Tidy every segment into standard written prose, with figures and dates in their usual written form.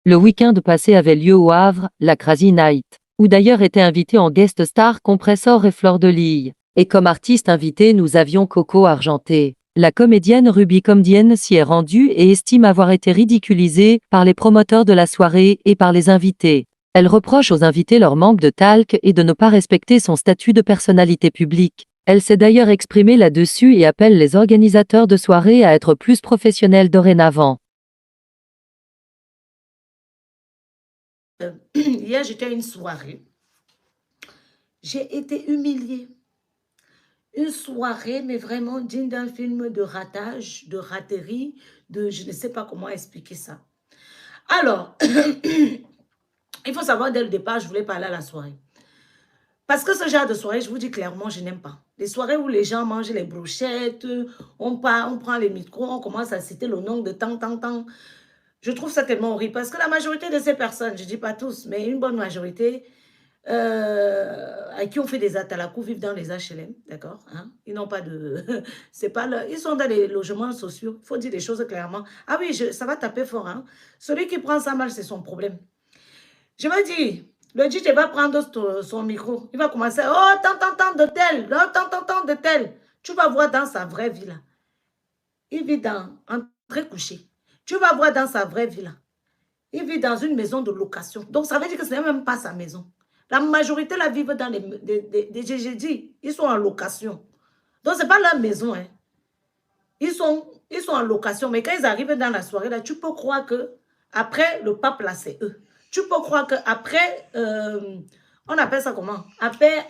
Le week-end passé avait lieu au Havre, la Crazy Night, où d'ailleurs étaient invités en guest star Compressor et Fleur de Lys. Et comme artiste invité, nous avions Coco Argenté. La comédienne Ruby Comedienne s'y est rendue et estime avoir été ridiculisée par les promoteurs de la soirée et par les invités. Elle reproche aux invités leur manque de talc et de ne pas respecter son statut de personnalité publique. Elle s'est d'ailleurs exprimée là-dessus et appelle les organisateurs de soirées à être plus professionnels dorénavant. Hier, j'étais à une soirée. J'ai été humiliée. Une soirée, mais vraiment digne d'un film de ratage, de raterie, de je ne sais pas comment expliquer ça. Alors, il faut savoir dès le départ, je voulais parler à la soirée. Parce que ce genre de soirée, je vous dis clairement, je n'aime pas. Les soirées où les gens mangent les brochettes, on prend les micros, on commence à citer le nom de tant. Je trouve ça tellement horrible parce que la majorité de ces personnes, je ne dis pas tous, mais une bonne majorité, à qui on fait des atalakou vivent dans les HLM, d'accord, hein? Ils n'ont pas de... c'est pas le, ils sont dans les logements sociaux, il faut dire les choses clairement. Ah oui, ça va taper fort, hein? Celui qui prend ça mal, c'est son problème. Je me dis, le DJ va prendre son micro, il va commencer, oh, tant de tel, oh, tant de tel. Tu vas voir dans sa vraie vie, là. Il vit en très couché. Tu vas voir dans sa vraie vie, là. Il vit dans une maison de location. Donc, ça veut dire que ce n'est même pas sa maison. La majorité la vivent dans j'ai dit, ils sont en location. Donc, ce n'est pas leur maison. Hein. Ils sont en location. Mais quand ils arrivent dans la soirée, là, tu peux croire que après le pape, là, c'est eux. Tu peux croire qu'après, on appelle ça comment? Après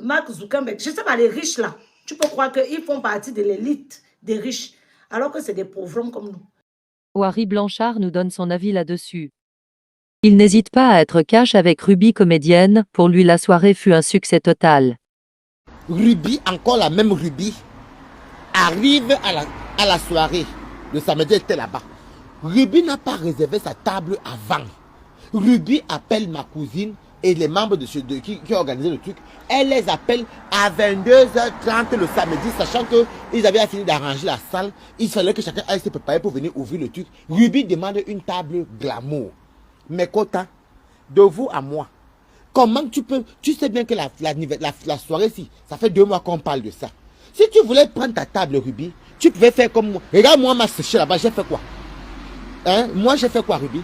Mark Zuckerberg, je ne sais pas, les riches, là. Tu peux croire qu'ils font partie de l'élite des riches, alors que c'est des pauvres comme nous. Harry Blanchard nous donne son avis là-dessus. Il n'hésite pas à être cash avec Ruby Comédienne, pour lui la soirée fut un succès total. Ruby, encore la même Ruby, arrive à la soirée. Le samedi, elle était là-bas. Ruby n'a pas réservé sa table avant. Ruby appelle ma cousine et les membres de qui ont organisé le truc. Elle les appelle à 22h30 le samedi, sachant qu'ils avaient fini d'arranger la salle. Il fallait que chacun aille se préparer pour venir ouvrir le truc. Ruby demande une table glamour. Mais Kota, de vous à moi, comment tu peux... Tu sais bien que la soirée-ci, ça fait 2 mois qu'on parle de ça. Si tu voulais prendre ta table, Ruby, tu pouvais faire comme moi. Regarde, moi, ma séché là-bas, j'ai fait quoi? Hein? Moi, j'ai fait quoi, Ruby?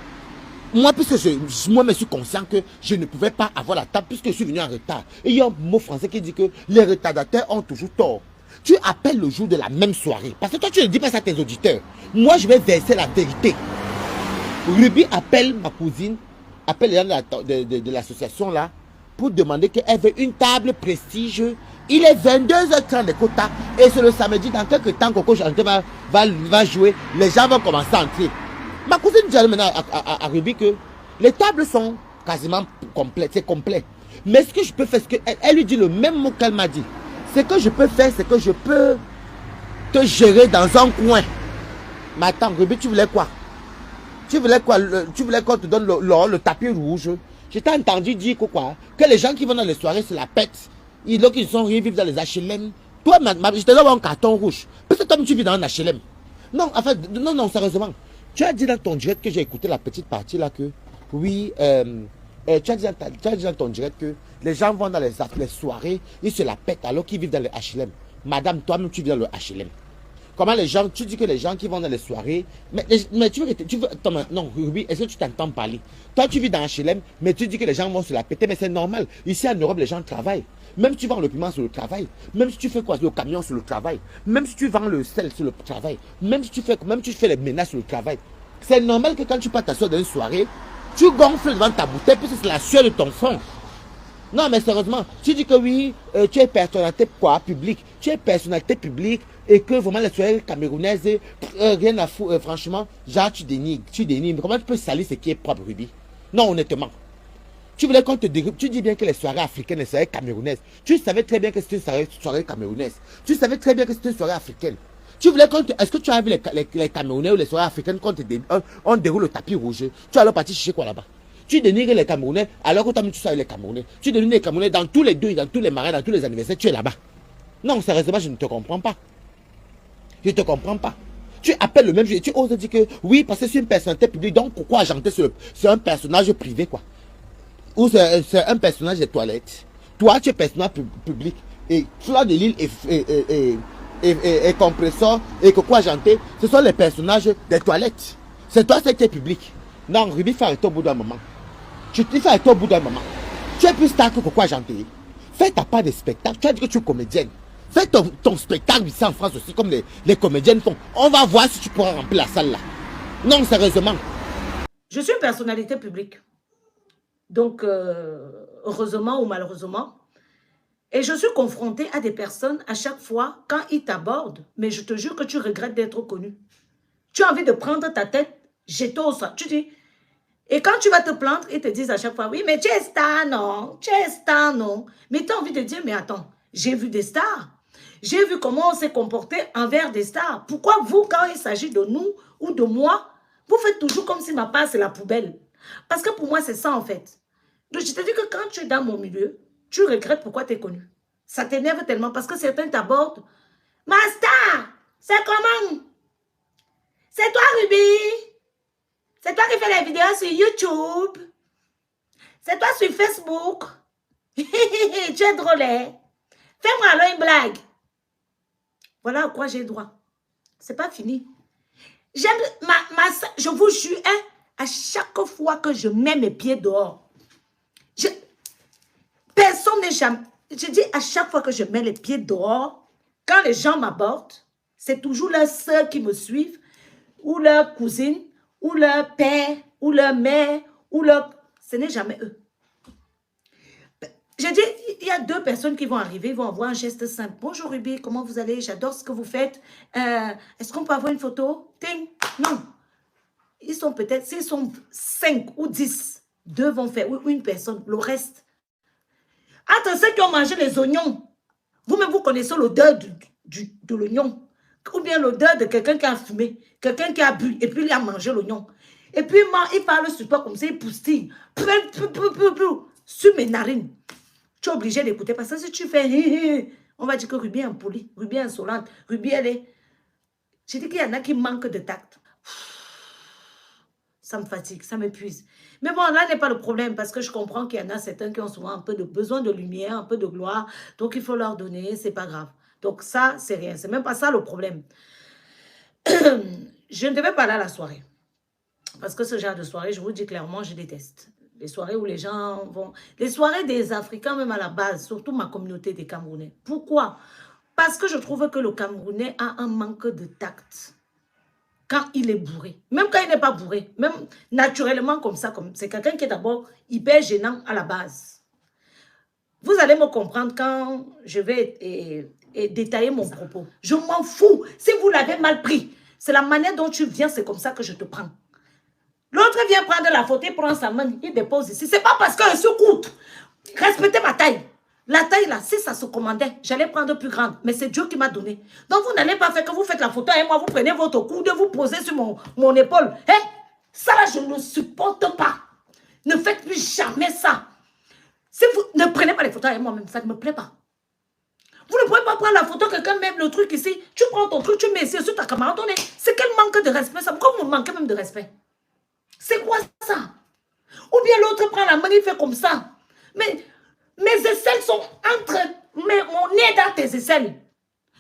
Moi, puisque moi, je suis conscient que je ne pouvais pas avoir la table puisque je suis venu en retard. Et il y a un mot français qui dit que les retardataires ont toujours tort. Tu appelles le jour de la même soirée. Parce que toi, tu ne dis pas ça à tes auditeurs. Moi, je vais verser la vérité. Ruby appelle ma cousine, appelle les gens de l'association là, pour demander qu'elle veut une table prestige. Il est 22h30 de quota et c'est le samedi. Dans quelques temps, Coco Chanté va jouer. Les gens vont commencer à entrer. Ma cousine dit maintenant à Ruby que les tables sont quasiment complètes. C'est complet. Mais ce que je peux faire, c'est qu'elle lui dit le même mot qu'elle m'a dit. Ce que je peux faire, c'est que je peux te gérer dans un coin. Mais attends, Ruby, tu voulais quoi? Tu voulais quoi? Tu voulais qu'on te donne le tapis rouge? Je t'ai entendu dire quoi? Que les gens qui vont dans les soirées se la pètent. Donc ils sont vivent dans les HLM. Toi, je te donne un carton rouge. Parce que toi, tu vis dans un HLM. Non, en fait, non, sérieusement. Tu as dit dans ton direct que j'ai écouté la petite partie là que, oui, tu as dit dans ton direct que les gens vont dans les soirées, ils se la pètent alors qu'ils vivent dans les HLM. Madame, toi-même, tu vis dans le HLM. Comment les gens, tu dis que les gens qui vont dans les soirées, mais tu veux non, Ruby, est-ce que tu t'entends parler? Toi, tu vis dans HLM, mais tu dis que les gens vont se la péter, mais c'est normal. Ici en Europe, les gens travaillent. Même si tu vends le piment sur le travail, même si tu fais quoi, le camion sur le travail, même si tu vends le sel sur le travail, même si tu fais les ménages sur le travail. C'est normal que quand tu pars t'asseoir dans une soirée, tu gonfles devant ta bouteille, puisque c'est la sueur de ton front. Non, mais sérieusement, tu dis que oui, tu es personnalité publique, tu es personnalité publique et que vraiment les soirées camerounaises, rien à foutre, franchement, genre tu dénigres. Comment tu peux salir ce qui est propre, Ruby? Non, honnêtement. Tu voulais qu'on te dérive, tu dis bien que les soirées africaines, les soirées camerounaises, tu savais très bien que c'était une soirée camerounaise. Tu savais très bien que c'était une soirée africaine. Tu voulais qu'on te... Est-ce que tu as vu les Camerounais ou les soirées africaines quand on déroule le tapis rouge? Tu es alors parti chercher quoi là-bas? Tu dénigres les Camerounais alors que toi tu sais les Camerounais. Tu dénigres les Camerounais dans tous les deux, dans tous les mariages, dans tous les anniversaires, tu es là-bas. Non, sérieusement, je ne te comprends pas. Je ne te comprends pas. Tu appelles le même juge et tu oses dire que oui, parce que c'est une personnalité publique, donc pourquoi agenter c'est un personnage privé, quoi. Ou c'est un personnage des toilettes. Toi, tu es personnage public. Et Fleur de Lille et Compressor et Coco Argenté, ce sont les personnages des toilettes. C'est toi, c'est qui est public. Non, Ruby fait arrêter au bout d'un moment. Tu te fais arrêter au bout d'un moment. Tu es plus star que Coco Argenté. Fais ta part de spectacle. Tu as dit que tu es comédienne. Fais ton spectacle ici en France aussi, comme les comédiennes font. On va voir si tu pourras remplir la salle là. Non, sérieusement. Je suis une personnalité publique. Donc, heureusement ou malheureusement. Et je suis confrontée à des personnes à chaque fois, quand ils t'abordent, mais je te jure que tu regrettes d'être connu. Tu as envie de prendre ta tête, jeter au sol. Tu dis, et quand tu vas te plaindre, ils te disent à chaque fois, oui, mais tu es star, non? Tu es star, non? Mais tu as envie de dire, mais attends, j'ai vu des stars. J'ai vu comment on s'est comporté envers des stars. Pourquoi vous, quand il s'agit de nous ou de moi, vous faites toujours comme si ma part, c'est la poubelle? Parce que pour moi, c'est ça, en fait. Donc, je te dis que quand tu es dans mon milieu, tu regrettes pourquoi tu es connu. Ça t'énerve tellement parce que certains t'abordent. Ma star, c'est comment? C'est toi, Ruby? C'est toi qui fais les vidéos sur YouTube? C'est toi sur Facebook? Tu es drôle, hein? Fais-moi alors une blague. Voilà à quoi j'ai droit. C'est pas fini. J'aime je vous jure, hein, à chaque fois que je mets mes pieds dehors, personne n'est jamais... Je dis à chaque fois que je mets les pieds dehors, quand les gens m'abordent, c'est toujours leurs sœurs qui me suivent, ou leur cousine, ou leur père, ou leur mère, ou leur... Ce n'est jamais eux. J'ai dit, il y a deux personnes qui vont arriver, ils vont avoir un geste simple. Bonjour Ruby, comment vous allez? J'adore ce que vous faites. Est-ce qu'on peut avoir une photo? Ting. Non. Ils sont peut-être, s'ils sont 5 ou 10, 2 vont faire, ou une personne, le reste. Entre ceux qui ont mangé les oignons, vous-même vous connaissez l'odeur de l'oignon. Ou bien l'odeur de quelqu'un qui a fumé, quelqu'un qui a bu, et puis il a mangé l'oignon. Et puis il parle sur toi comme ça, il poustille. Sur mes narines. Tu es obligé d'écouter parce que si tu fais on va dire que Ruby est impolie, Ruby est insolente, Ruby elle est... J'ai dit qu'il y en a qui manquent de tact. Ça me fatigue, ça m'épuise. Mais bon, là n'est pas le problème parce que je comprends qu'il y en a certains qui ont souvent un peu de besoin de lumière, un peu de gloire. Donc il faut leur donner, c'est pas grave. Donc ça, c'est rien. C'est même pas ça le problème. Je ne devais pas aller à la soirée. Parce que ce genre de soirée, je vous dis clairement, je déteste. Les soirées où les gens vont... Les soirées des Africains, même à la base, surtout ma communauté des Camerounais. Pourquoi? Parce que je trouve que le Camerounais a un manque de tact quand il est bourré. Même quand il n'est pas bourré. Même naturellement comme ça. C'est quelqu'un qui est d'abord hyper gênant à la base. Vous allez me comprendre quand je vais détailler mon propos. Je m'en fous. Si vous l'avez mal pris, c'est la manière dont tu viens, c'est comme ça que je te prends. L'autre vient prendre la photo, il prend sa main, il dépose ici. C'est pas parce que je suis courte. Respectez ma taille. La taille là, si ça se commandait, j'allais prendre plus grande. Mais c'est Dieu qui m'a donné. Donc vous n'allez pas faire que vous faites la photo et moi, vous prenez votre coude, vous posez sur mon épaule. Hein? Ça là, je ne supporte pas. Ne faites plus jamais ça. Si vous ne prenez pas les photos avec moi-même, ça ne me plaît pas. Vous ne pouvez pas prendre la photo, quelqu'un met le truc ici. Tu prends ton truc, tu mets ici sur ta caméra. C'est quel manque de respect ça? Pourquoi vous me manquez même de respect? C'est quoi ça? Ou bien l'autre prend la main, il fait comme ça. Mais mes aisselles sont entre mon nez dans tes aisselles.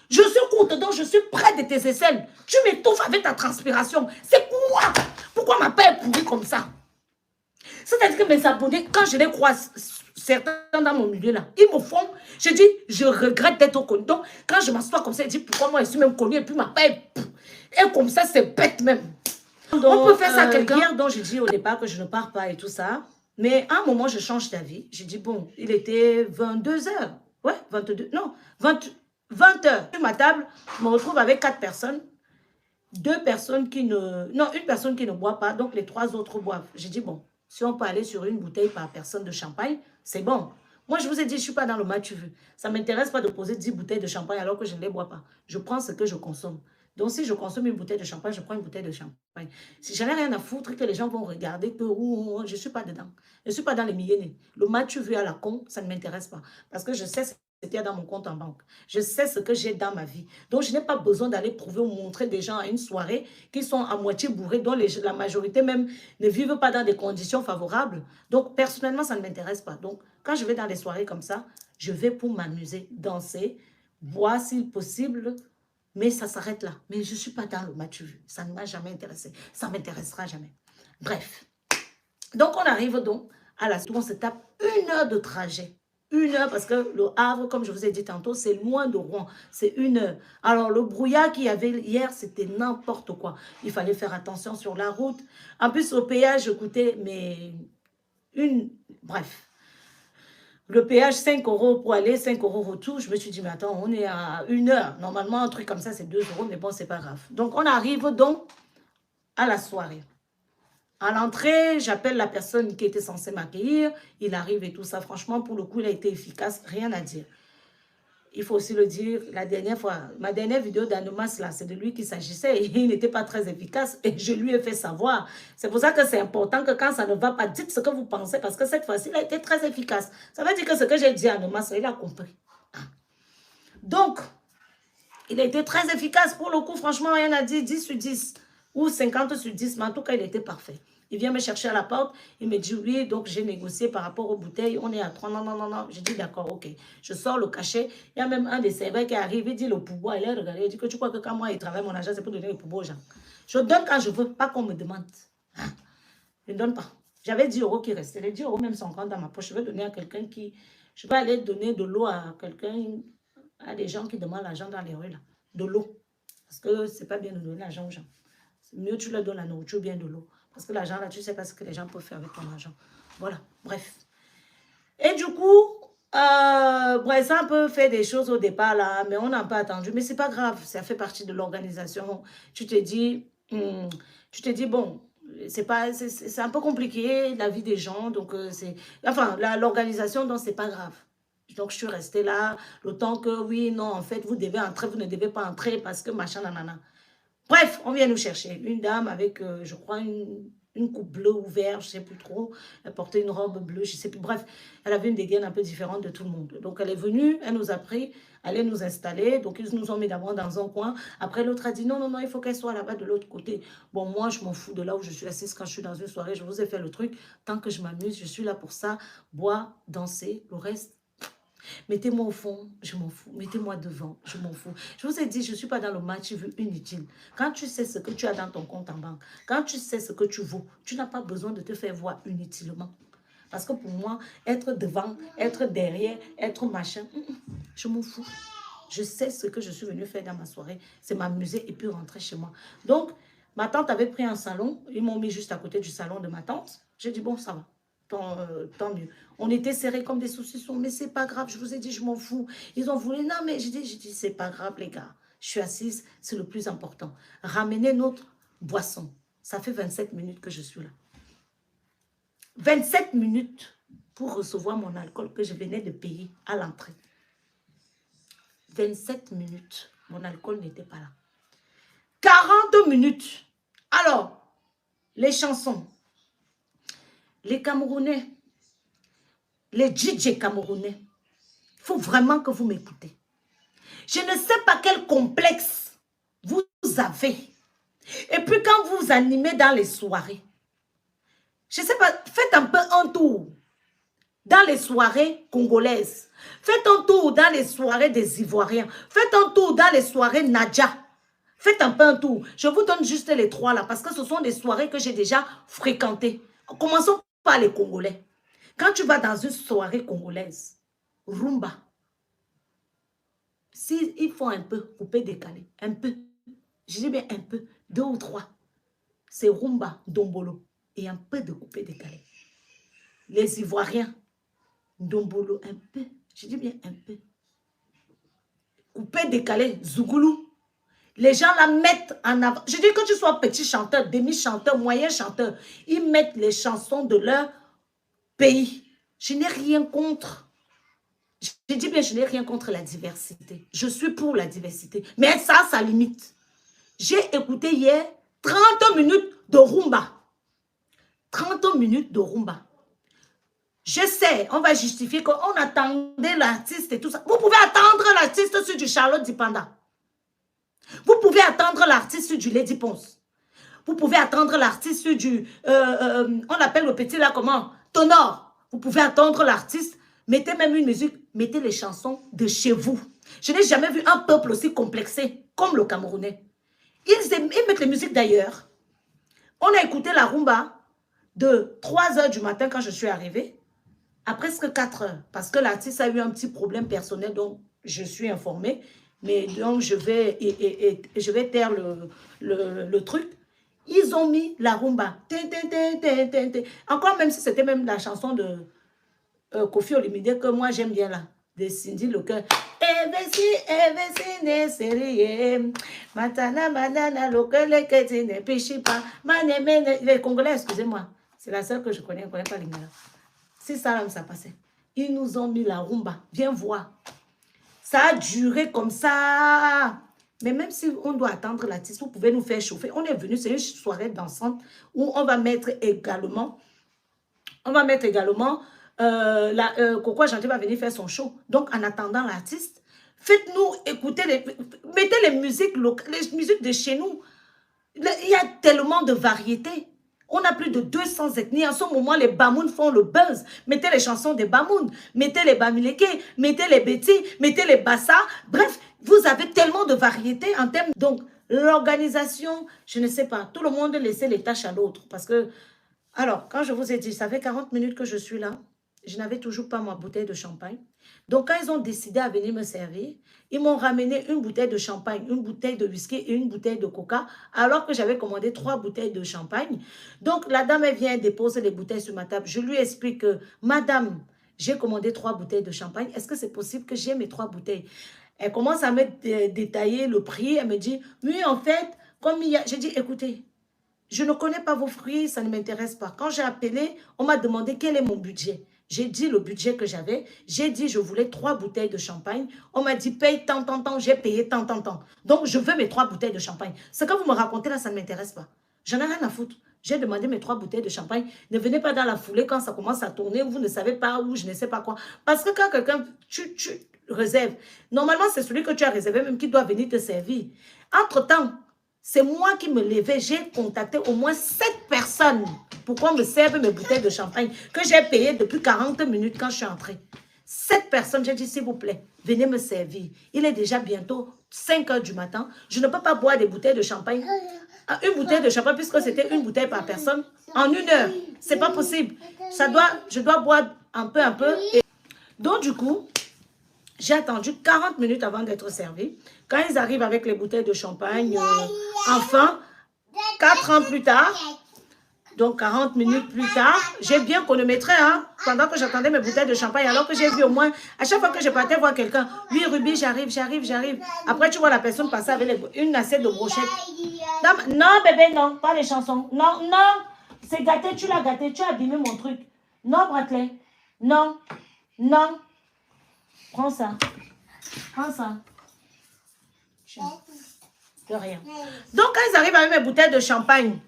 Je suis courte, donc je suis près de tes aisselles. Tu m'étouffes avec ta transpiration. C'est quoi? Pourquoi ma paix est pourrie comme ça? C'est-à-dire que mes abonnés, quand je les croise, certains dans mon milieu là, ils me font, je dis, je regrette d'être connu. Donc, quand je m'assois comme ça, je dis, pourquoi moi je suis même connue et puis ma paix est comme ça, c'est bête même. Donc, on peut faire ça à quelqu'un. Hier, dont j'ai dit au départ que je ne pars pas et tout ça. Mais à un moment, je change d'avis. J'ai dit, bon, il était 22 heures. Ouais, 22, non, 20 heures. Sur ma table, je me retrouve avec 4 personnes. 2 personnes qui ne... Non, une personne qui ne boit pas, donc les 3 autres boivent. J'ai dit, bon, si on peut aller sur une bouteille par personne de champagne, c'est bon. Moi, je vous ai dit, je ne suis pas dans le match, tu veux. Ça ne m'intéresse pas de poser 10 bouteilles de champagne alors que je ne les bois pas. Je prends ce que je consomme. Donc, si je consomme une bouteille de champagne, je prends une bouteille de champagne. Si j'en ai rien à foutre, que les gens vont regarder, que je ne suis pas dedans. Je ne suis pas dans les millionnaires. Le match, tu veux à la con, ça ne m'intéresse pas. Parce que je sais qu'il y a dans mon compte en banque. Je sais ce que j'ai dans ma vie. Donc, je n'ai pas besoin d'aller prouver ou montrer des gens à une soirée qui sont à moitié bourrés, dont la majorité même ne vivent pas dans des conditions favorables. Donc, personnellement, ça ne m'intéresse pas. Donc, quand je vais dans des soirées comme ça, je vais pour m'amuser, danser, boire si possible, mais ça s'arrête là. Mais je ne suis pas dans le match vu. Ça ne m'a jamais intéressé. Ça ne m'intéressera jamais. Bref. Donc, on arrive donc à la tour. On se tape 1 heure de trajet. 1 heure, parce que le Havre, comme je vous ai dit tantôt, c'est loin de Rouen. C'est 1 heure. Alors, le brouillard qu'il y avait hier, c'était n'importe quoi. Il fallait faire attention sur la route. En plus, au péage coûtait, mais bref. Le péage, 5 € pour aller, 5 € retour. Je me suis dit, mais attends, on est à 1 heure. Normalement, un truc comme ça, c'est 2 €, mais bon, c'est pas grave. Donc, on arrive donc à la soirée. À l'entrée, j'appelle la personne qui était censée m'accueillir. Il arrive et tout ça. Franchement, pour le coup, il a été efficace. Rien à dire. Il faut aussi le dire, la dernière fois, ma dernière vidéo d'Anomas, là, c'est de lui qu'il s'agissait. Il n'était pas très efficace et je lui ai fait savoir. C'est pour ça que c'est important que quand ça ne va pas, dites ce que vous pensez parce que cette fois-ci, il a été très efficace. Ça veut dire que ce que j'ai dit à Anomas, il a compris. Donc, il a été très efficace. Pour le coup, franchement, rien à dire, 10 sur 10 ou 50 sur 10, mais en tout cas, il était parfait. Il vient me chercher à la porte, il me dit oui, donc j'ai négocié par rapport aux bouteilles, on est à 3, non. J'ai dit d'accord, ok. Je sors le cachet, il y a même un des serveurs qui arrive, il dit le pourboire, il a regardé, il dit que tu crois que quand moi il travaille mon argent, c'est pour donner le pourboire aux gens. Je donne quand je veux, pas qu'on me demande. Hein? Je ne donne pas. J'avais 10 € qui restaient, les 10 € même sont encore dans ma poche, je vais donner à quelqu'un qui, je vais aller donner de l'eau à quelqu'un, à des gens qui demandent l'argent dans les rues là, de l'eau. Parce que c'est pas bien de donner l'argent aux gens. C'est mieux tu leur donnes la nourriture, bien de l'eau. Parce que l'argent, là, tu ne sais pas ce que les gens peuvent faire avec ton argent. Voilà, bref. Et du coup, bref, ça peut faire des choses au départ, là, mais on n'a pas attendu. Mais ce n'est pas grave, ça fait partie de l'organisation. Tu te dis, bon, c'est un peu compliqué, la vie des gens. Donc, enfin, l'organisation, donc, ce n'est pas grave. Donc, je suis restée là, le temps que, oui, non, en fait, vous devez entrer, vous ne devez pas entrer parce que machin, nanana. Bref, on vient nous chercher. Une dame avec, je crois, une coupe bleue ou verte, je ne sais plus trop. Elle portait une robe bleue, je ne sais plus. Bref, elle avait une dégaine un peu différente de tout le monde. Donc, elle est venue, elle nous a pris, elle allait nous installer. Donc, ils nous ont mis d'abord dans un coin. Après, l'autre a dit, non, il faut qu'elle soit là-bas de l'autre côté. Bon, moi, je m'en fous de là où je suis assise quand je suis dans une soirée. Je vous ai fait le truc. Tant que je m'amuse, je suis là pour ça. Boire, danser, le reste. Mettez-moi au fond, je m'en fous. Mettez-moi devant, je m'en fous. Je vous ai dit, je ne suis pas dans le match vu inutile. Quand tu sais ce que tu as dans ton compte en banque, quand tu sais ce que tu vaux, tu n'as pas besoin de te faire voir inutilement. Parce que pour moi, être devant, être derrière, être machin, je m'en fous. Je sais ce que je suis venue faire dans ma soirée, c'est m'amuser et puis rentrer chez moi. Donc, ma tante avait pris un salon, ils m'ont mis juste à côté du salon de ma tante. J'ai dit, bon, ça va. Tant mieux. On était serrés comme des saucissons, mais c'est pas grave, je vous ai dit, je m'en fous. Ils ont voulu, non, mais j'ai dit, c'est pas grave, les gars. Je suis assise, c'est le plus important. Ramenez notre boisson. Ça fait 27 minutes que je suis là. 27 minutes pour recevoir mon alcool que je venais de payer à l'entrée. 27 minutes, mon alcool n'était pas là. 40 minutes. Alors, les chansons. Les Camerounais, les DJ camerounais, il faut vraiment que vous m'écoutez. Je ne sais pas quel complexe vous avez. Et puis quand vous animez dans les soirées, je ne sais pas, faites un peu un tour dans les soirées congolaises. Faites un tour dans les soirées des Ivoiriens. Faites un tour dans les soirées Nadja. Faites un peu un tour. Je vous donne juste les 3 là parce que ce sont des soirées que j'ai déjà fréquentées. Commençons par les Congolais. Quand tu vas dans une soirée congolaise, rumba, s'il faut un peu couper, décaler, un peu, je dis bien un peu, 2 ou 3, c'est rumba, dombolo, et un peu de couper, décaler. Les Ivoiriens, dombolo, un peu, je dis bien un peu. Couper, décaler, zougoulou. Les gens la mettent en avant. Je dis que tu sois petit chanteur, demi-chanteur, moyen chanteur, ils mettent les chansons de leur pays. Je n'ai rien contre. Je dis bien, je n'ai rien contre la diversité. Je suis pour la diversité. Mais ça limite. J'ai écouté hier 30 minutes de rumba. 30 minutes de rumba. Je sais, on va justifier qu'on attendait l'artiste et tout ça. Vous pouvez attendre l'artiste sur du Charlotte Dipanda. Vous pouvez attendre l'artiste sur du Lady Ponce. Vous pouvez attendre l'artiste sur du... on appelle le petit là comment? Tonor. Vous pouvez attendre l'artiste. Mettez même une musique. Mettez les chansons de chez vous. Je n'ai jamais vu un peuple aussi complexé comme le Camerounais. Ils mettent les musiques d'ailleurs. On a écouté la rumba de 3 h du matin quand je suis arrivée à presque 4 h. Parce que l'artiste a eu un petit problème personnel dont je suis informée. Mais donc je vais taire le truc. Ils ont mis la rumba. Encore même si c'était même la chanson de Kofi Olomide que moi j'aime bien là. De Cindy Locker. Les Congolais, excusez-moi. C'est la seule que je connais. Je ne connais pas l'Ingala. C'est ça là où ça passait. Ils nous ont mis la rumba. Viens voir. Ça a duré comme ça. Mais même si on doit attendre l'artiste, vous pouvez nous faire chauffer. On est venu, c'est une soirée dansante où on va mettre également Coco Argenté va venir faire son show. Donc, en attendant l'artiste, faites-nous écouter, mettez les musiques locales, les musiques de chez nous. Il y a tellement de variétés. On a plus de 200 ethnies. En ce moment, les Bamoun font le buzz. Mettez les chansons des Bamoun, mettez les Bamileke, mettez les Betty, mettez les Bassa. Bref, vous avez tellement de variétés en termes... Donc, l'organisation, je ne sais pas, tout le monde laissez les tâches à l'autre. Parce que, alors, quand je vous ai dit, ça fait 40 minutes que je suis là, je n'avais toujours pas ma bouteille de champagne. Donc, quand ils ont décidé à venir me servir, ils m'ont ramené une bouteille de champagne, une bouteille de whisky et une bouteille de coca, alors que j'avais commandé 3 bouteilles de champagne. Donc, la dame, elle vient déposer les bouteilles sur ma table. Je lui explique que, madame, j'ai commandé 3 bouteilles de champagne. Est-ce que c'est possible que j'ai mes 3 bouteilles? Elle commence à me détailler le prix. Elle me dit, oui, en fait, comme il y a... J'ai dit, écoutez, je ne connais pas vos fruits, ça ne m'intéresse pas. Quand j'ai appelé, on m'a demandé quel est mon budget. J'ai dit le budget que j'avais. J'ai dit je voulais 3 bouteilles de champagne. On m'a dit paye tant. J'ai payé tant. Donc je veux mes 3 bouteilles de champagne. Ce que vous me racontez là, ça ne m'intéresse pas. J'en ai rien à foutre. J'ai demandé mes 3 bouteilles de champagne. Ne venez pas dans la foulée quand ça commence à tourner. Vous ne savez pas où, je ne sais pas quoi. Parce que quand quelqu'un, tu réserves. Normalement, c'est celui que tu as réservé même qui doit venir te servir. Entre-temps, c'est moi qui me levais. J'ai contacté au moins 7 personnes pour qu'on me serve mes bouteilles de champagne que j'ai payées depuis 40 minutes quand je suis entrée. 7 personnes, j'ai dit s'il vous plaît, venez me servir. Il est déjà bientôt 5 h du matin. Je ne peux pas boire des bouteilles de champagne. Une bouteille de champagne, puisque c'était une bouteille par personne, en 1 heure. C'est pas possible. Je dois boire un peu. Et donc du coup, j'ai attendu 40 minutes avant d'être servi. Quand ils arrivent avec les bouteilles de champagne, enfin, 4 ans plus tard, donc 40 minutes plus tard, j'ai bien chronométré, hein, pendant que j'attendais mes bouteilles de champagne, alors que j'ai vu au moins, à chaque fois que je partais voir quelqu'un, oui, Ruby, j'arrive. Après, tu vois la personne passer avec une assiette de brochettes. Non, bébé, non, pas les chansons. Non, c'est gâté, tu l'as gâté, tu as abîmé mon truc. Non, Bratley, non. Prends ça. De rien. Donc, quand ils arrivent avec mes bouteilles de champagne,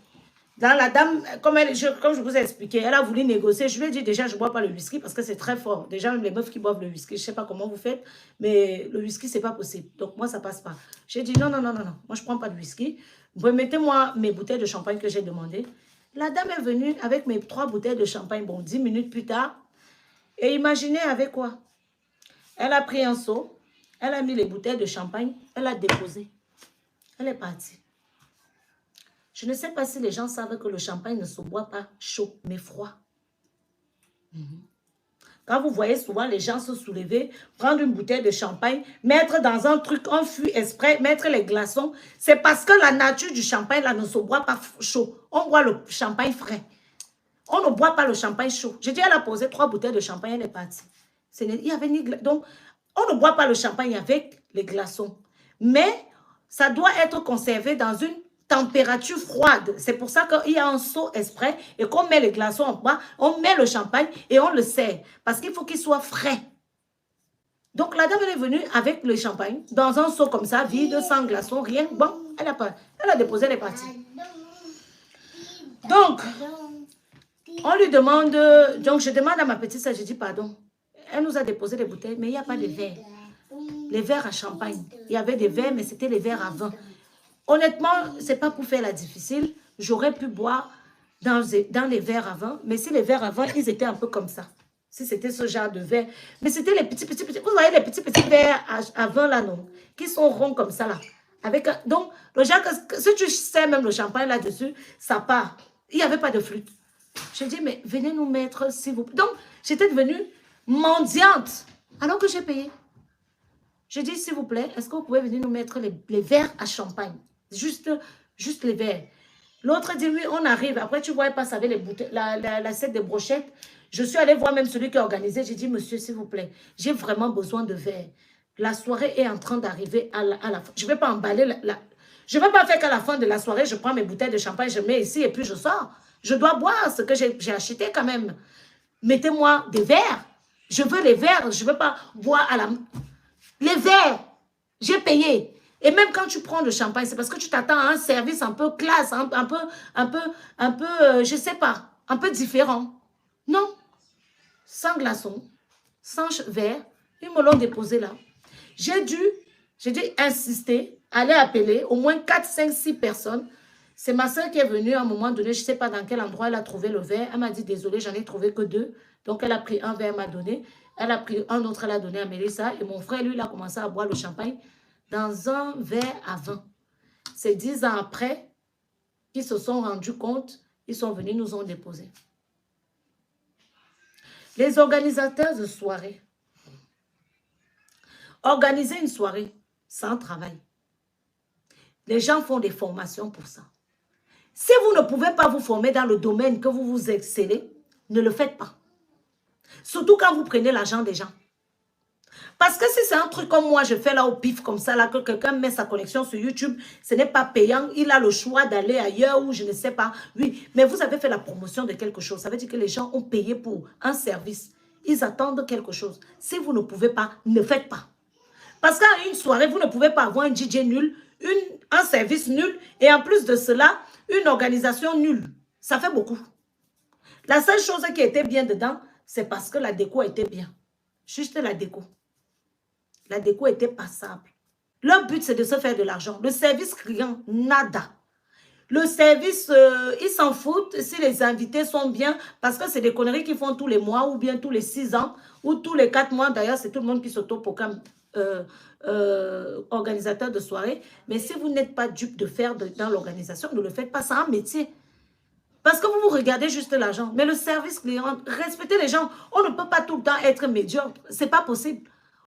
dans la dame, comme je vous ai expliqué, elle a voulu négocier. Je lui ai dit déjà, je ne bois pas le whisky parce que c'est très fort. Déjà, même les meufs qui boivent le whisky, je ne sais pas comment vous faites, mais le whisky, ce n'est pas possible. Donc, moi, ça ne passe pas. J'ai dit non. Moi, je ne prends pas de whisky. Remettez-moi mes bouteilles de champagne que j'ai demandées. La dame est venue avec mes 3 bouteilles de champagne. Bon, 10 minutes plus tard. Et imaginez avec quoi? Elle a pris un seau. Elle a mis les bouteilles de champagne. Elle a déposé. Elle est partie. Je ne sais pas si les gens savent que le champagne ne se boit pas chaud, mais froid. Quand vous voyez souvent les gens se soulever, prendre une bouteille de champagne, mettre dans un truc, un fût exprès, mettre les glaçons, c'est parce que la nature du champagne là, ne se boit pas chaud. On boit le champagne frais. On ne boit pas le champagne chaud. J'ai dit, elle a posé 3 bouteilles de champagne, elle est partie. Il y avait ni donc, on ne boit pas le champagne avec les glaçons. Mais ça doit être conservé dans une température froide. C'est pour ça qu'il y a un seau exprès et qu'on met les glaçons en bas, on met le champagne et on le sert. Parce qu'il faut qu'il soit frais. Donc la dame elle est venue avec le champagne dans un seau comme ça, vide, sans glaçons, rien. Bon, elle a déposé, elle est partie. Donc, On lui demande, donc je demande à ma petite soeur, je dis pardon. Elle nous a déposé des bouteilles, mais il n'y a pas de verre. Les verres à champagne. Il y avait des verres, mais c'était les verres à vin. Honnêtement, ce n'est pas pour faire la difficile. J'aurais pu boire dans les verres à vin, mais si les verres à vin, ils étaient un peu comme ça. Si c'était ce genre de verre. Mais c'était les petits, vous voyez les petits verres à vin là, non? Qui sont ronds comme ça là. Donc, le genre, si tu sais même le champagne là-dessus, ça part. Il n'y avait pas de flûte. Je dis, mais venez nous mettre, s'il vous plaît. Donc, j'étais devenue mendiante, alors que j'ai payé. Je dis, s'il vous plaît, est-ce que vous pouvez venir nous mettre les verres à champagne? Juste les verres. L'autre dit, oui, on arrive. Après, tu vois, elle passe avec les bouteilles, l'assiette de brochettes. Je suis allée voir même celui qui a organisé. J'ai dit, monsieur, s'il vous plaît, j'ai vraiment besoin de verres. La soirée est en train d'arriver à la fin. Je ne vais pas emballer je ne vais pas faire qu'à la fin de la soirée, je prends mes bouteilles de champagne, je mets ici et puis je sors. Je dois boire ce que j'ai acheté quand même. Mettez-moi des verres. Je veux les verres. Je ne veux pas boire à la... Les verres, j'ai payé. Et même quand tu prends le champagne, c'est parce que tu t'attends à un service un peu classe, un peu, je ne sais pas, un peu différent. Non. Sans glaçons, sans verre, ils me l'ont déposé là. J'ai dû insister, aller appeler au moins 4, 5, 6 personnes. C'est ma soeur qui est venue à un moment donné, je ne sais pas dans quel endroit elle a trouvé le verre. Elle m'a dit, désolé, j'en ai trouvé que 2. Donc, elle a pris un verre, m'a donné. Elle a pris un autre, elle a donné à Mélissa. Et mon frère, lui, il a commencé à boire le champagne dans un verre à vin. C'est 10 ans après qu'ils se sont rendus compte, ils sont venus, nous ont déposé. Les organisateurs de soirée. Organiser une soirée sans travail. Les gens font des formations pour ça. Si vous ne pouvez pas vous former dans le domaine que vous vous excellez, ne le faites pas. Surtout quand vous prenez l'argent des gens. Parce que si c'est un truc comme moi, je fais là au pif comme ça, là, que quelqu'un met sa connexion sur YouTube, ce n'est pas payant, il a le choix d'aller ailleurs ou je ne sais pas. Oui, mais vous avez fait la promotion de quelque chose. Ça veut dire que les gens ont payé pour un service. Ils attendent quelque chose. Si vous ne pouvez pas, ne faites pas. Parce qu'à une soirée, vous ne pouvez pas avoir un DJ nul, un service nul et en plus de cela, une organisation nulle. Ça fait beaucoup. La seule chose qui était bien dedans, c'est parce que la déco était bien. Juste la déco. La déco était passable. Leur but, c'est de se faire de l'argent. Le service client, nada. Le service, ils s'en foutent si les invités sont bien parce que c'est des conneries qu'ils font tous les mois ou bien tous les 6 ans ou tous les 4 mois. D'ailleurs, c'est tout le monde qui s'auto-proclame organisateur de soirée. Mais si vous n'êtes pas dupe de faire dans l'organisation, ne le faites pas. C'est un métier. Parce que vous regardez juste l'argent. Mais le service client, respectez les gens. On ne peut pas tout le temps être médiocre. Ce n'est pas possible.